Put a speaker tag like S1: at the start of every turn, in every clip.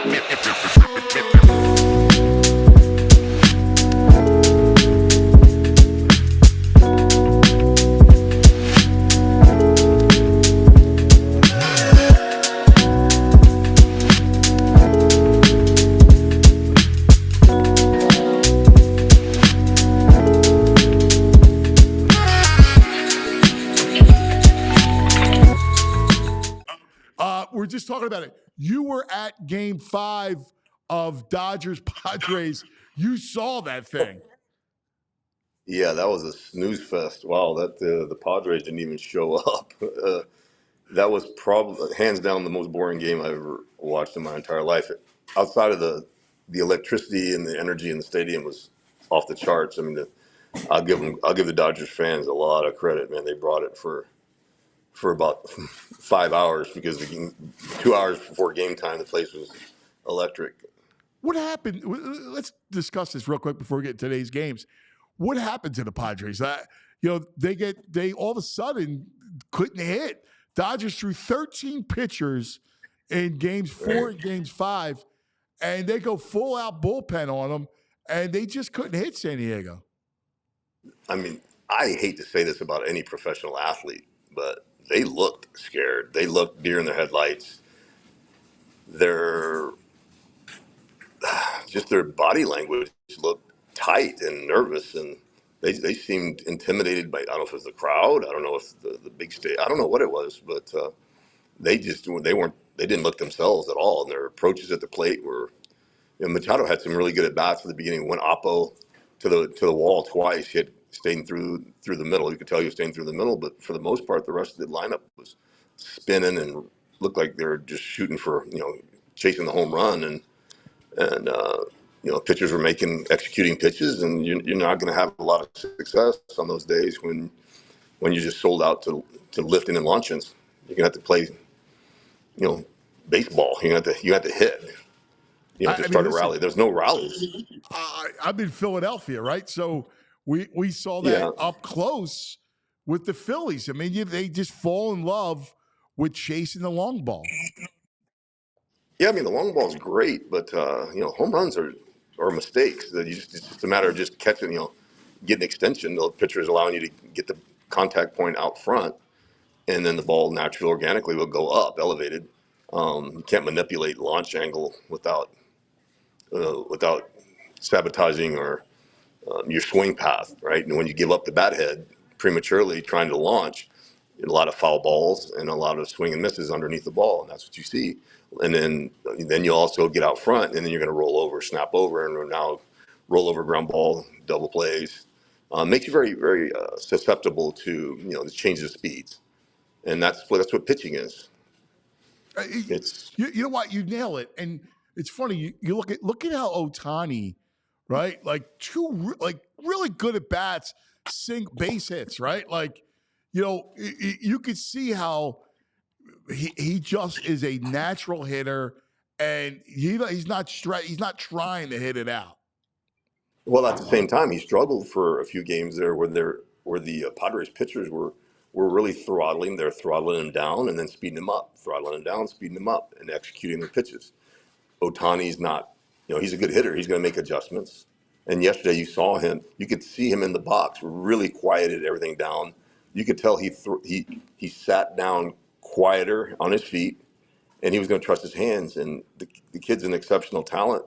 S1: We're just talking about it. You were at Game 5 of Dodgers Padres. You saw that thing.
S2: Yeah, that was a snooze fest. Wow, that the Padres didn't even show up. That was probably hands down the most boring game I've ever watched in my entire life. Outside of the electricity and the energy in the stadium was off the charts. I mean, I'll give the Dodgers fans a lot of credit, man. They brought it for about 5 hours because 2 hours before game time, the place was electric.
S1: What happened? Let's discuss this real quick before we get to today's games. What happened to the Padres? They all of a sudden couldn't hit. Dodgers threw 13 pitchers in games 4 and games 5, and they go full out bullpen on them, and they just couldn't hit San Diego.
S2: I mean, I hate to say this about any professional athlete, but they looked scared. They looked deer in the headlights. Their just their body language looked tight and nervous, and they seemed intimidated by, I don't know if it was the crowd, I don't know if the big stage, I don't know what it was, but they didn't look themselves at all, and their approaches at the plate were. Machado had some really good at bats at the beginning. Went oppo to the wall twice. He had stayed through the middle. You could tell he was staying through the middle, but for the most part, the rest of the lineup was spinning and looked like they were just shooting for, chasing the home run, and pitchers were executing pitches, and you're not going to have a lot of success on those days when you're just sold out to lifting and launchings. You're gonna have to play, baseball. You have to hit. You have to start a rally. There's no rallies.
S1: I'm in Philadelphia, right? So we saw that
S2: Yeah.
S1: up close with the Phillies. I mean, they just fall in love with chasing the long ball.
S2: Yeah, I mean the long ball is great, but home runs are mistakes. That it's just a matter of just catching, getting extension. The pitcher is allowing you to get the contact point out front, and then the ball naturally, organically will go up, elevated. You can't manipulate launch angle without sabotaging or your swing path, right? And when you give up the bat head prematurely trying to launch, a lot of foul balls and a lot of swing and misses underneath the ball, and that's what you see. And then you also get out front, and then you're going to roll over, snap over, and now roll over ground ball, double plays. Makes you very, very susceptible to the changes of speeds, and that's what pitching is. It's
S1: You know what? You nail it. And it's funny. You look at how Otani, right? Like really good at bats, sink base hits, right? Like, you could see how he just is a natural hitter, and he's not trying to hit it out.
S2: Well, at the same time, he struggled for a few games there where the Padres pitchers were really throttling. They're throttling him down and then speeding him up, throttling him down, speeding him up, and executing their pitches. Otani's not, he's a good hitter. He's going to make adjustments. And yesterday you saw him. You could see him in the box, really quieted everything down. You could tell he sat down quieter on his feet, and he was going to trust his hands. And the kid's an exceptional talent.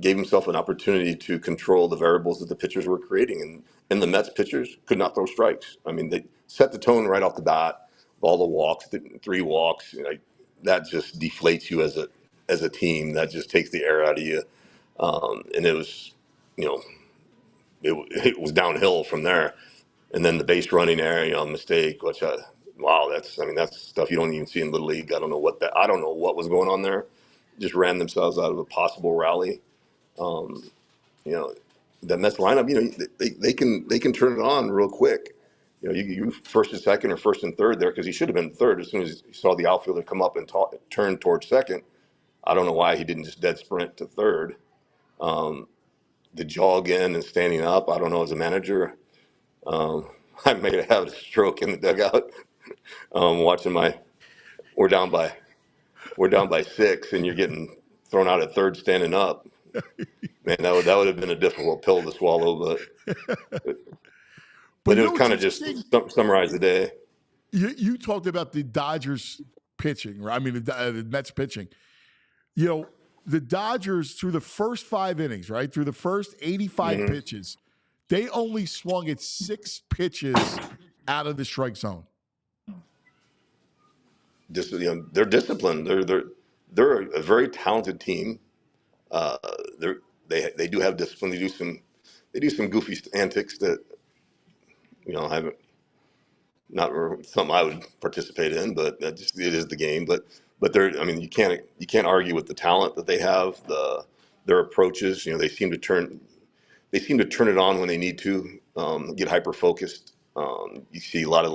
S2: Gave himself an opportunity to control the variables that the pitchers were creating, and the Mets pitchers could not throw strikes. I mean, they set the tone right off the bat. All the walks, the 3 walks, that just deflates you as a team. That just takes the air out of you. And it was, you know, it was downhill from there. And then the base running area mistake, which wow, that's stuff you don't even see in Little League. I don't know what was going on there. Just ran themselves out of a possible rally. Um, you know, the Mets lineup, they can turn it on real quick. You first and second or first and third there, because he should have been third as soon as he saw the outfielder come up and turn towards second. I don't know why he didn't just dead sprint to third. Um, the jog in and standing up, I don't know, as a manager, I may have had a stroke in the dugout watching we're down by we're down by 6 and you're getting thrown out at third standing up. Man, that would have been a difficult pill to swallow,
S1: But
S2: but
S1: you
S2: it
S1: know
S2: was
S1: what's
S2: kind of just
S1: interesting?
S2: summarize the day.
S1: You talked about the Dodgers pitching, right? I mean, the Mets pitching. You know, the Dodgers through the first 5 innings, right? Through the first 85
S2: Hmm.
S1: pitches, they only swung at 6 pitches out of the strike zone.
S2: Just they're disciplined. They're a very talented team. Uh, they do have discipline. They do some goofy antics that haven't not something I would participate in, but that just it is the game. But they're I mean you can't argue with the talent that they have. Their approaches. They seem to turn it on when they need to. Get hyper focused. You see a lot of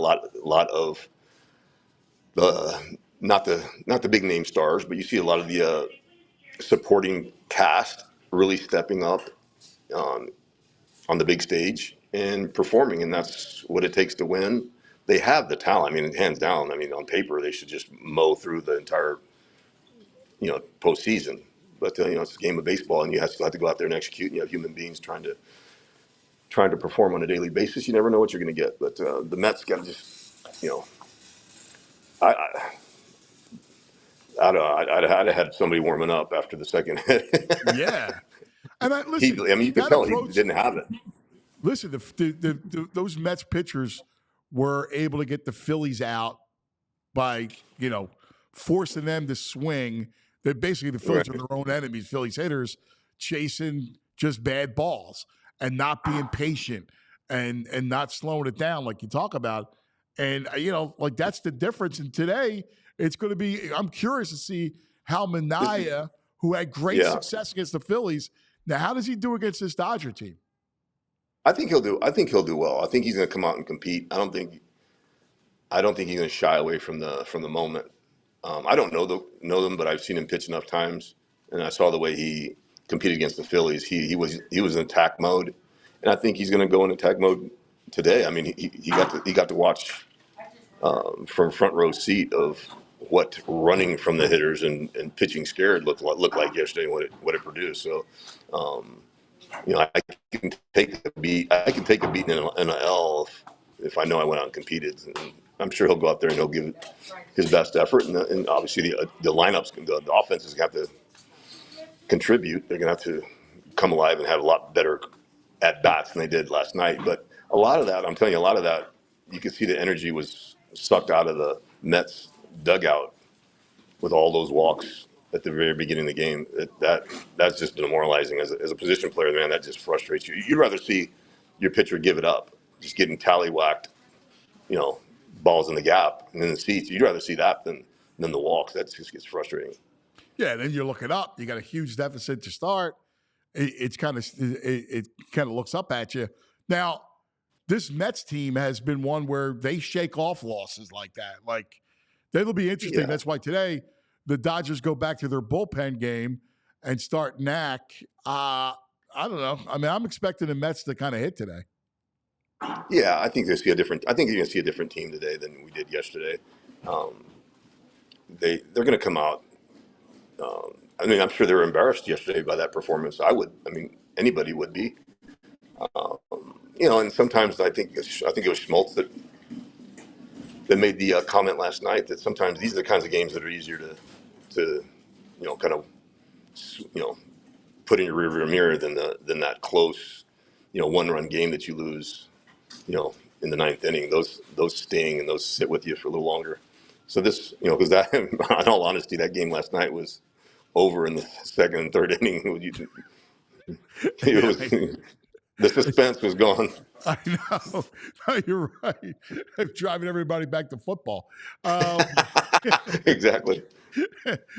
S2: the not the big name stars, but you see a lot of the supporting cast really stepping up um, on the big stage and performing, and that's what it takes to win. They have the talent. I mean, hands down. I mean, on paper, they should just mow through the entire postseason. But it's a game of baseball, and still have to go out there and execute. And you have human beings trying to perform on a daily basis. You never know what you're going to get. But the Mets got to just, I, I I'd have had somebody warming up after the second hit.
S1: Yeah. And listen,
S2: I mean, you could
S1: that
S2: tell he
S1: approach,
S2: didn't have it.
S1: listen, those Mets pitchers were able to get the Phillies out by, forcing them to swing. That basically the Phillies are
S2: Right.
S1: their own enemies, Phillies hitters, chasing just bad balls and not being patient and not slowing it down like you talk about. And like that's the difference. And today it's going to be. I'm curious to see how
S2: This is,
S1: Minaya, who had great
S2: yeah.
S1: success against the Phillies, now how does he do against this Dodger team?
S2: I think he'll do well. I think he's going to come out and compete. I don't think he's going to shy away from the moment. I don't know them, but I've seen him pitch enough times, and I saw the way he competed against the Phillies. He was in attack mode, and I think he's going to go in attack mode today. I mean, he got to watch from front row seat of what running from the hitters and pitching scared looked like yesterday, and what it produced. So, um, I can take a beat. I can take a beat in an L if I know I went out and competed. And I'm sure he'll go out there and he'll give his best effort. And obviously the lineups, the offenses have to contribute. They're going to have to come alive and have a lot better at bats than they did last night. But a lot of that, I'm telling you, a lot of that, you could see the energy was sucked out of the Mets dugout with all those walks at the very beginning of the game. That's just demoralizing as a position player, man. That just frustrates you. You'd rather see your pitcher give it up, just getting tallywhacked, you know, balls in the gap and in the seats. You'd rather see that than the walks. That just gets frustrating.
S1: Yeah, then you're looking up. You got a huge deficit to start. It's it kind of looks up at you. Now, this Mets team has been one where they shake off losses like that. Like that'll be interesting.
S2: Yeah,
S1: That's why today the Dodgers go back to their bullpen game and start Knack. I don't know. I mean, I'm expecting the Mets to kind of hit today.
S2: yeah. I think you're gonna see a different team today than we did yesterday. Um, they're gonna come out. I mean, I'm sure they were embarrassed yesterday by that performance. I mean, anybody would be. And sometimes I think it was Schmaltz that made the comment last night that sometimes these are the kinds of games that are easier to kind of you know put in your rearview mirror than that close 1-run game that you lose in the ninth inning. Those sting and those sit with you for a little longer. So this because that in all honesty that game last night was over in the second and third inning. It
S1: Yeah,
S2: was the suspense was gone.
S1: I know. No, you're right. Driving everybody back to football. Um,
S2: Exactly.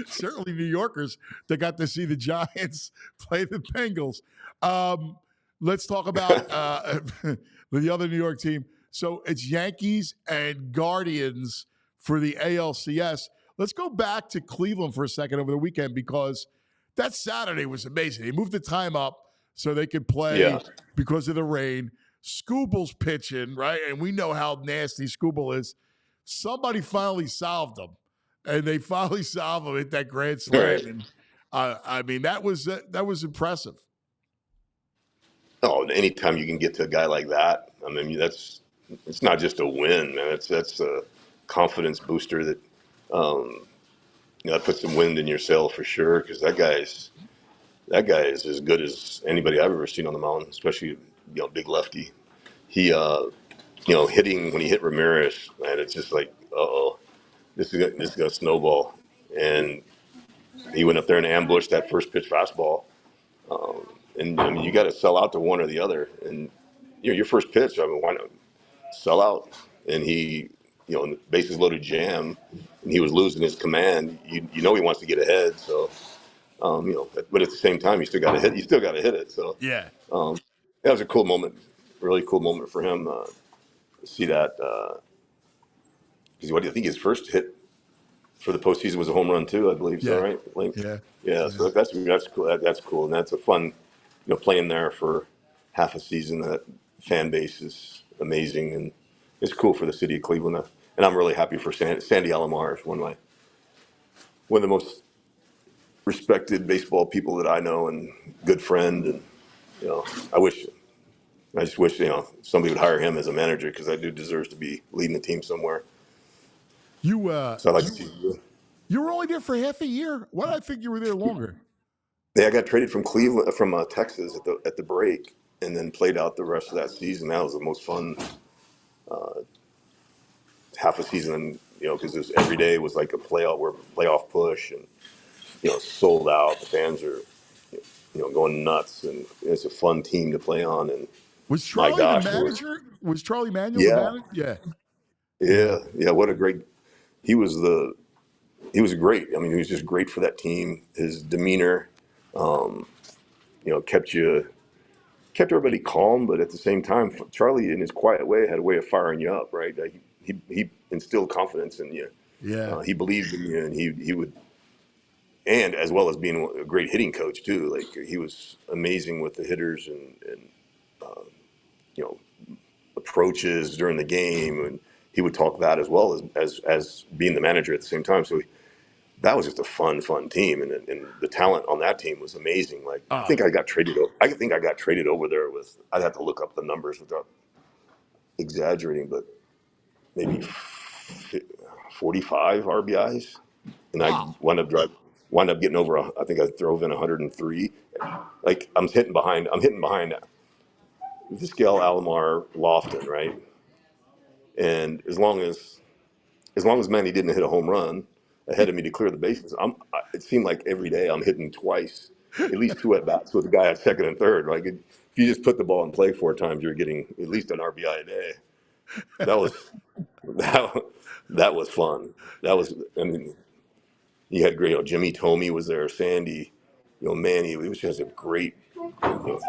S1: certainly New Yorkers that got to see the Giants play the Bengals. Let's talk about the other New York team. So it's Yankees and Guardians for the ALCS. Let's go back to Cleveland for a second over the weekend because that Saturday was amazing. They moved the time up so they could
S2: Yeah.
S1: play because of the rain. Scooble's pitching, right? And we know how nasty Scooble is. Somebody finally solved them. and they finally solve him at that grand
S2: Right.
S1: slam. And I mean, that was impressive.
S2: Oh, anytime you can get to a guy like that, I mean, it's not just a win, man. That's a confidence booster that that puts some wind in your sail for sure. Because that guy is as good as anybody I've ever seen on the mound, especially big lefty. He hitting when he hit Ramirez, man, it's just like, uh-oh, this is gonna snowball. And he went up there and ambushed that first pitch fastball. And I mean, you got to sell out to one or the other. And your first pitch, I mean, why not sell out? And he, bases loaded jam, and he was losing his command. He wants to get ahead. So, but at the same time, you still got to hit. You still got to hit it. So,
S1: Yeah.
S2: that was a cool moment, really cool moment for him to see that. Because what do you think his first hit for the postseason was a home run too? I believe so,
S1: Yeah.
S2: right? Link?
S1: Yeah.
S2: Yeah.
S1: Yeah.
S2: So that's cool. That's cool, and that's a fun, playing there for half a season. That fan base is amazing, and it's cool for the city of Cleveland. And I'm really happy for Sandy Alomar, is one of the most respected baseball people that I know, and good friend. And you know, I just wish somebody would hire him as a manager, because that dude deserves to be leading the team somewhere.
S1: You
S2: So I like to see.
S1: you were only there for half a year. Why did I think you were there longer?
S2: Yeah, I got traded from Cleveland, from Texas at the break, and then played out the rest of that season. That was the most fun half a season, because every day was like a playoff push, and sold out. The fans are going nuts, and it's a fun team to play on. And
S1: Was
S2: my
S1: Charlie the
S2: gosh,
S1: manager? Was Charlie Manuel the
S2: yeah,
S1: manager? Yeah. Yeah.
S2: yeah. What a great he was he was great. I mean, he was just great for that team. His demeanor, kept kept everybody calm, but at the same time, Charlie, in his quiet way, had a way of firing you up. Right, like he instilled confidence in you.
S1: Yeah.
S2: He believed in you, and he would, and as well as being a great hitting coach too. Like, he was amazing with the hitters, and you know approaches during the game, and he would talk that as well as being the manager at the same time. So that was just a fun team, and the talent on that team was amazing. Like, I
S1: Ah.
S2: think I got traded. I think I got traded over there with. I'd have to look up the numbers without exaggerating, but maybe 45 RBIs, and I
S1: Wow.
S2: wound up getting over. I think I drove in 103. Like, I'm hitting behind Vizquel, Alomar, Lofton, right? And as long as Manny didn't hit a home run ahead of me to clear the bases, it seemed like every day I'm hitting twice, at least two at bats with the guy at second and third. Like, if you just put the ball in play 4 times, you're getting at least an RBI a day. That was that, that was fun. That was, I mean, you had great. Jimmy Tomey was there, Sandy, Manny. We just had a great,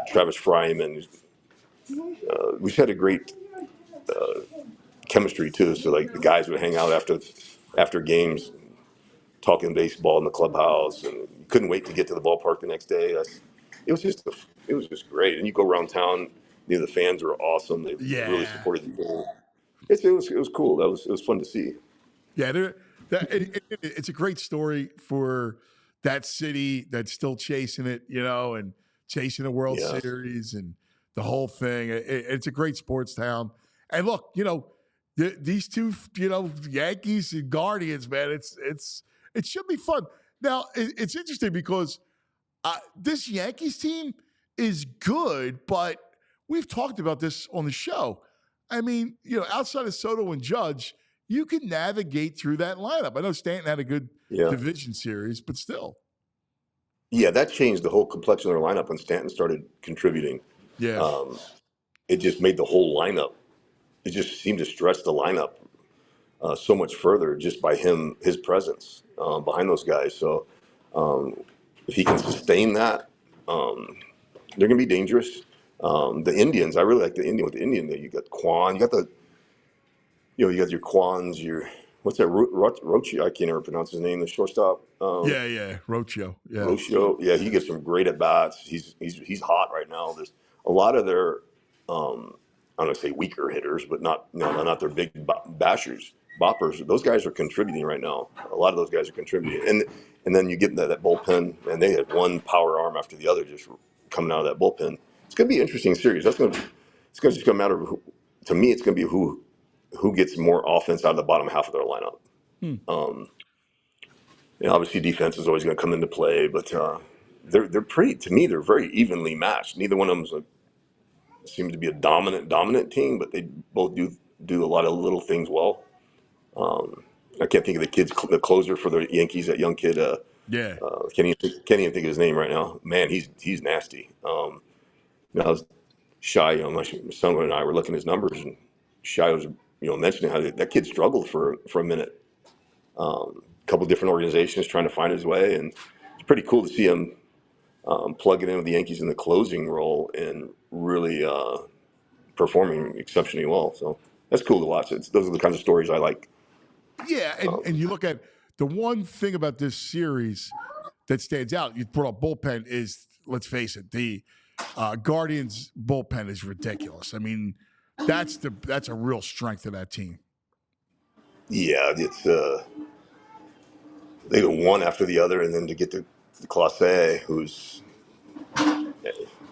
S2: Travis Fryman. We just had a great chemistry too. So, like, the guys would hang out after games, talking baseball in the clubhouse, and you couldn't wait to get to the ballpark the next day. It was just great. And you go around town, the fans were awesome. They really
S1: Yeah.
S2: supported the team. It was cool. It was fun to see.
S1: Yeah. It's a great story for that city that's still chasing it, and chasing the World
S2: Yeah,
S1: Series and the whole thing. It's a great sports town. And look, these two, Yankees and Guardians, man, it should be fun. Now, it's interesting because this Yankees team is good, but we've talked about this on the show. I mean, outside of Soto and Judge, you can navigate through that lineup. I know Stanton had a good
S2: yeah,
S1: division series, but still.
S2: yeah. That changed the whole complexion of their lineup when Stanton started contributing.
S1: Yeah.
S2: Um, it just made the whole lineup. It just seemed to stretch the lineup so much further just by his presence behind those guys. So, um, if he can sustain that, um, they're going to be dangerous. The Indians, I really like the Indian. With the Indian, you got Quan, you got your Quans, what's that? Rochi, I can't ever pronounce his name. The shortstop,
S1: Yeah, yeah. Rocio. Yeah.
S2: Rocio. Yeah, he gets some great at bats. He's hot right now. There's a lot of their, I don't want to say weaker hitters, but not, not their big bashers. boppers, those guys are contributing right now. A lot of those guys are contributing, and then you get that bullpen, and they had one power arm after the other just coming out of that bullpen. It's going to be an interesting series. It's going to just come out of to me. It's going to be who gets more offense out of the bottom half of their lineup.
S1: Hmm.
S2: Obviously defense is always going to come into play, but they're pretty. To me, they're very evenly matched. Neither one of them seems to be a dominant team, but they both do a lot of little things well. I can't think of the closer for the Yankees, that young kid.
S1: Yeah.
S2: Can't even think of his name right now. Man, he's nasty. I was Shy. My son and I were looking at his numbers, and Shy was mentioning how that kid struggled for a minute. A couple different organizations trying to find his way, and it's pretty cool to see him plug it in with the Yankees in the closing role and really performing exceptionally well. So that's cool to watch. Those are the kinds of stories I like.
S1: Yeah, and you look at the one thing about this series that stands out. You brought up bullpen is, let's face it, the Guardians bullpen is ridiculous. I mean, that's a real strength of that team.
S2: Yeah, it's they go one after the other, and then to get to Clase, who's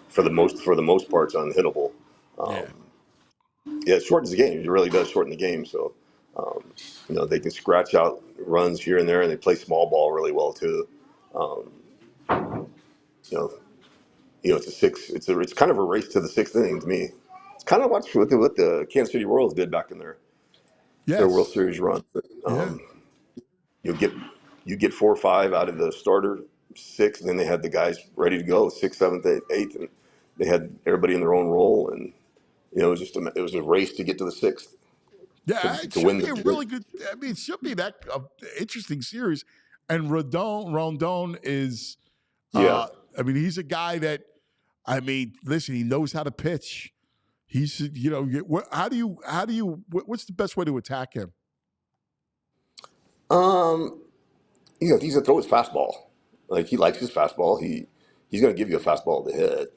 S2: for the most part unhittable.
S1: Yeah.
S2: Yeah, it shortens the game. It really does shorten the game. So, they can scratch out runs here and there, and they play small ball really well too. Um, you know, it's a six. It's kind of a race to the sixth inning to me. It's kind of what the Kansas City Royals did back in their World
S1: Yes.
S2: Series run. But,
S1: Yeah.
S2: you get 4 or 5 out of the starter six, and then they had the guys ready to go, sixth, seventh, eighth, and they had everybody in their own role, and it was a race to get to the sixth
S1: Yeah, it
S2: to
S1: should
S2: win
S1: be a
S2: the.
S1: really good. I mean, it should be that interesting series. And Rondon is,
S2: Yeah.
S1: I mean, he's a guy that, I mean, listen, he knows how to pitch. He's, what's the best way to attack him?
S2: Um, he's gonna throw his fastball. Like he likes his fastball. He's gonna give you a fastball to hit.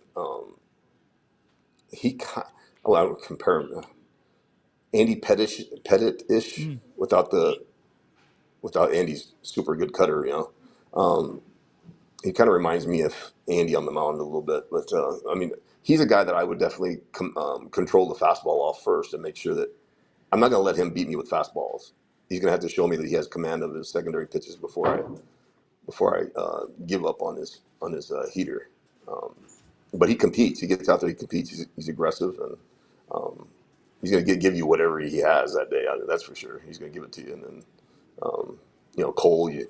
S2: He, I would compare him to Andy Pettit-ish
S1: Mm.
S2: without Andy's super good cutter. He kind of reminds me of Andy on the mound a little bit. But I mean, he's a guy that I would definitely control the fastball off first and make sure that I'm not gonna let him beat me with fastballs. He's gonna have to show me that he has command of his secondary pitches before I give up on his heater. Um, but he competes. He gets out there. He competes. He's aggressive, and um, he's going to give you whatever he has that day. That's for sure. He's going to give it to you. And then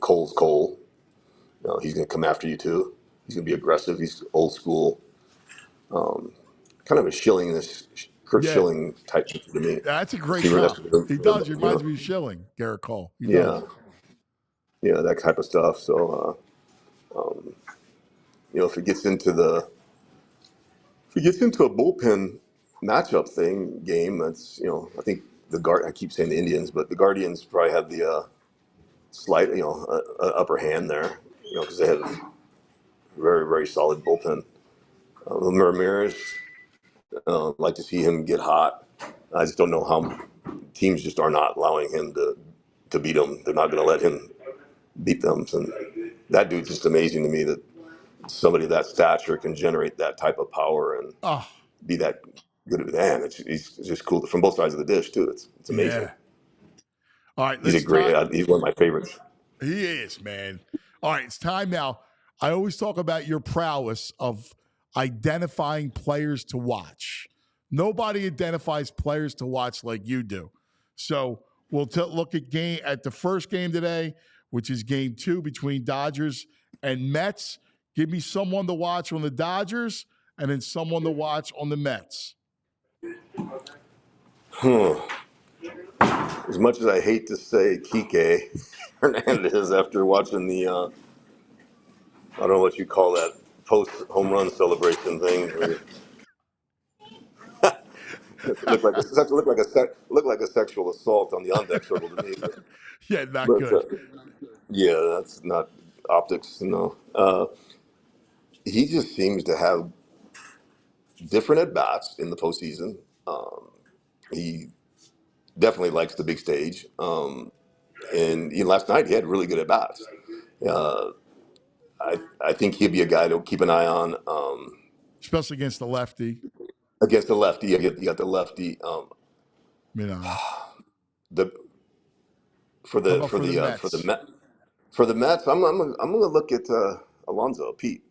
S2: Cole's Cole. He's going to come after you too. He's going to be aggressive. He's old school, kind of a Kurt
S1: Yeah,
S2: Schilling type to me.
S1: that's a great
S2: That's
S1: comp. He does. He reminds me of Schilling, Garrett Cole. He
S2: yeah,
S1: does.
S2: yeah, that type of stuff. So if it gets into a bullpen matchup game, that's I think I keep saying the Indians, but the Guardians probably have the slight upper hand there, because they have a very very solid bullpen. Ramirez, like to see him get hot. I just don't know how teams just are not allowing him to beat them. They're not going to let him beat them. And that dude's just amazing to me that somebody of that stature can generate that type of power and
S1: Oh,
S2: be that good at man. He's just cool from both sides of the dish too. It's amazing.
S1: yeah. All right,
S2: He's a
S1: let's
S2: great.
S1: time.
S2: He's one of my favorites.
S1: He is, man. All right, it's time now. I always talk about your prowess of identifying players to watch. Nobody identifies players to watch like you do. So we'll look at the first game today, which is game 2 between Dodgers and Mets. Give me someone to watch on the Dodgers and then someone to watch on the Mets.
S2: As much as I hate to say Kike Hernandez after watching the I don't know what you call that post home run celebration thing. Looked like a sexual assault on the on deck circle to me.
S1: Yeah, not
S2: But
S1: good.
S2: yeah, that's not optics. No, he just seems to have different at bats in the postseason. He definitely likes the big stage. And last night he had really good at bats. Uh, I think he'd be a guy to keep an eye on
S1: especially against the lefty.
S2: against the lefty. You got the lefty.
S1: You know,
S2: The for
S1: how
S2: the
S1: about
S2: for
S1: for the
S2: the for the
S1: Mets?
S2: Met, for the Mets, I'm gonna look at Alonso Pete.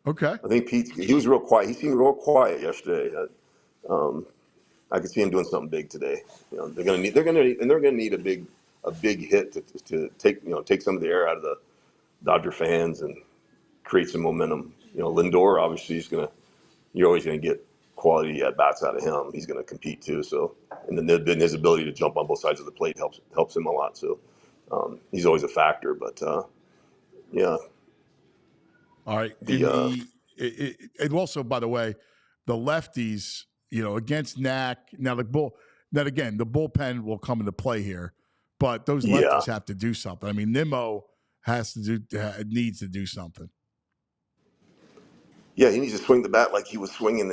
S1: Okay.
S2: I think he was real quiet. He seemed real quiet yesterday. I could see him doing something big today. They're gonna need a big hit to take take some of the air out of the Dodger fans and create some momentum. Lindor obviously you're always gonna get quality at bats out of him. He's gonna compete too. So and then his ability to jump on both sides of the plate helps him a lot. So he's always a factor. But yeah,
S1: All right.
S2: the
S1: And also, by the way, the lefties, against Knack. Now again, the bullpen will come into play here, but those
S2: yeah
S1: lefties have to do something. I mean, Nimmo needs to do something.
S2: yeah he needs to swing the bat like he was swinging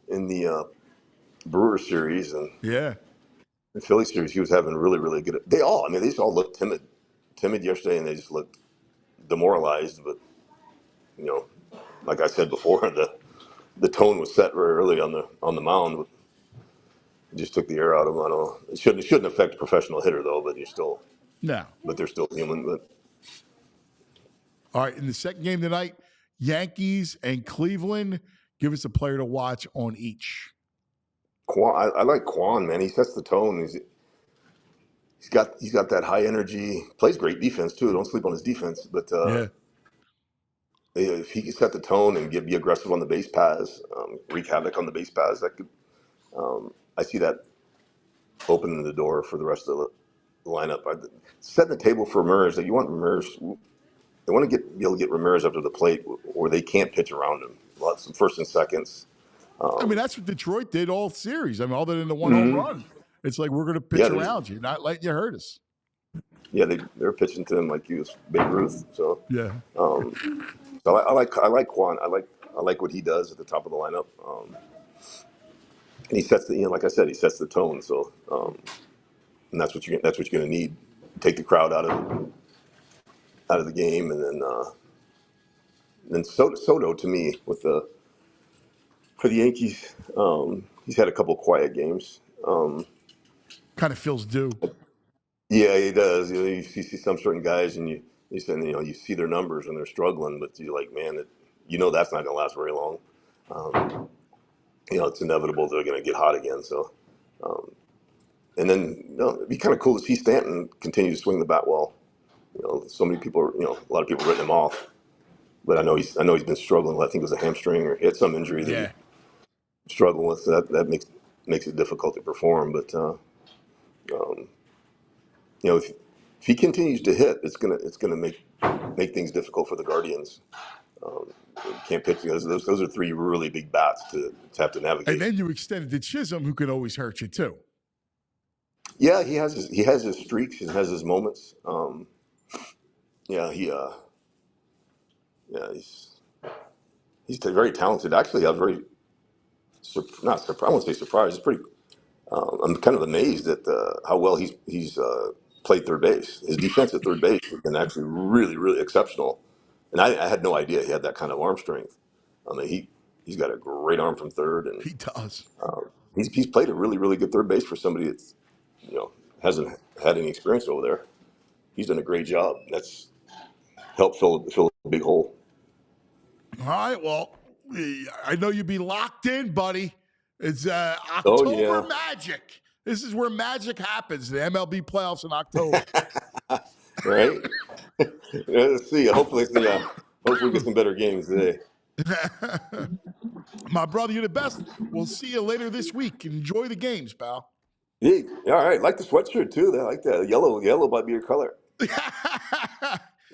S2: in the Brewer series and
S1: Yeah.
S2: the Philly series. He was having really good. They just all looked timid yesterday, and they just looked demoralized. But you know, like I said before, the tone was set very early on the mound. It just took the air out of them. I don't know. It shouldn't affect a professional hitter though.
S1: No.
S2: But they're still human. But
S1: All right. In the second game tonight, Yankees and Cleveland. Give us a player to watch on each.
S2: I like Quan, man. He sets the tone. He's got that high energy. Plays great defense too. Don't sleep on his defense. But
S1: Yeah.
S2: if he can set the tone and be aggressive on the base paths, wreak havoc on the base paths, that could. I see that opening the door for the rest of the lineup. Setting the table for Ramirez. That you want Ramirez. They want to be able to get Ramirez up to the plate, or they can't pitch around him. Some first and seconds.
S1: I mean, that's what Detroit did all series. I mean, other than the one home
S2: Mhm.
S1: run, it's like we're going to pitch
S2: Yeah,
S1: around you, not letting you hurt us.
S2: they're pitching to him like he was Babe Ruth. So,
S1: Yeah.
S2: so I like Quan. I like what he does at the top of the lineup. And he sets like I said, he sets the tone. So, and that's what you're going to need. Take the crowd out of the game, and then Soto to me for the Yankees, he's had a couple quiet games.
S1: Kind of feels due.
S2: Yeah, he does. You see some certain guys, and you see their numbers and they're struggling, but you're like, man, that's not going to last very long. Um, it's inevitable they're going to get hot again. So, and then it'd be kind of cool to see Stanton continue to swing the bat well. So many people, a lot of people written him off, but I know he's been struggling. I think it was a hamstring or he had some injury that he
S1: Yeah.
S2: struggled with. So that makes it difficult to perform. But um, if he continues to hit, it's gonna make things difficult for the Guardians. Um, can't pitch because those are three really big bats to have to
S1: And
S2: navigate.
S1: then you extend it to Chisholm, who can always hurt you too.
S2: Yeah, he has his streaks, he has his moments. Yeah, yeah he's very talented. Actually, I was very not surprised. I won't say surprised. It's pretty. I'm kind of amazed at how well he's played third base. His defense at third base has been actually really exceptional, and I had no idea he had that kind of arm strength. I mean, he's got a great arm from third, and
S1: He does.
S2: he's played a really good third base for somebody that's you know hasn't had any experience over there. He's done a great job. That's helped fill a big hole.
S1: All right. Well, I know you'd be locked in, buddy. It's
S2: Oh
S1: October
S2: yeah,
S1: magic. This is where magic happens. The MLB playoffs in October.
S2: right. Yeah, let's see. Hopefully we get some better games today.
S1: My brother, you're the best. We'll see you later this week. Enjoy the games, pal.
S2: Yeah, all right. Like the sweatshirt too. I like that. Yellow might be your color.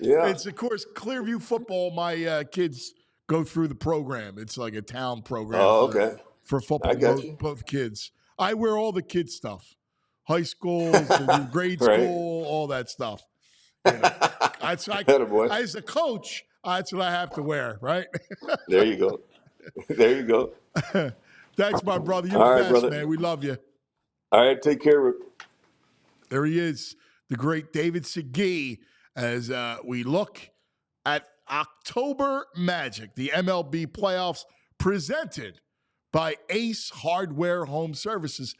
S2: Yeah.
S1: It's, of course, Clearview football. My kids go through the program. It's like a town program
S2: Oh,
S1: for,
S2: okay.
S1: for
S2: I
S1: football,
S2: got you.
S1: both kids. I wear all the kids' stuff, high school, to grade
S2: Right.
S1: school, all that stuff. You know,
S2: Attaboy.
S1: as a coach, that's what I have to wear, right?
S2: There you go. There you go.
S1: Thanks, my brother. You're the
S2: All right,
S1: best,
S2: brother.
S1: man. We love you.
S2: All right, take care, Rick.
S1: There he is, the great David Segui, as we look at October Magic, the MLB playoffs presented by Ace Hardware Home Services.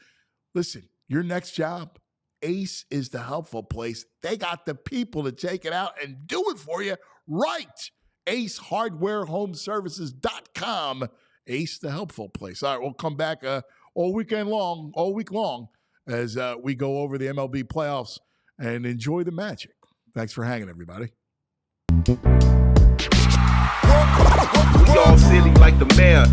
S1: Listen, your next job, Ace is the helpful place. They got the people to take it out and do it for you right. AceHardwareHomeservices.com. Ace, the helpful place. All right, we'll come back all week long, as we go over the MLB playoffs and enjoy the magic. Thanks for hanging, everybody.
S3: We all silly like the mayor.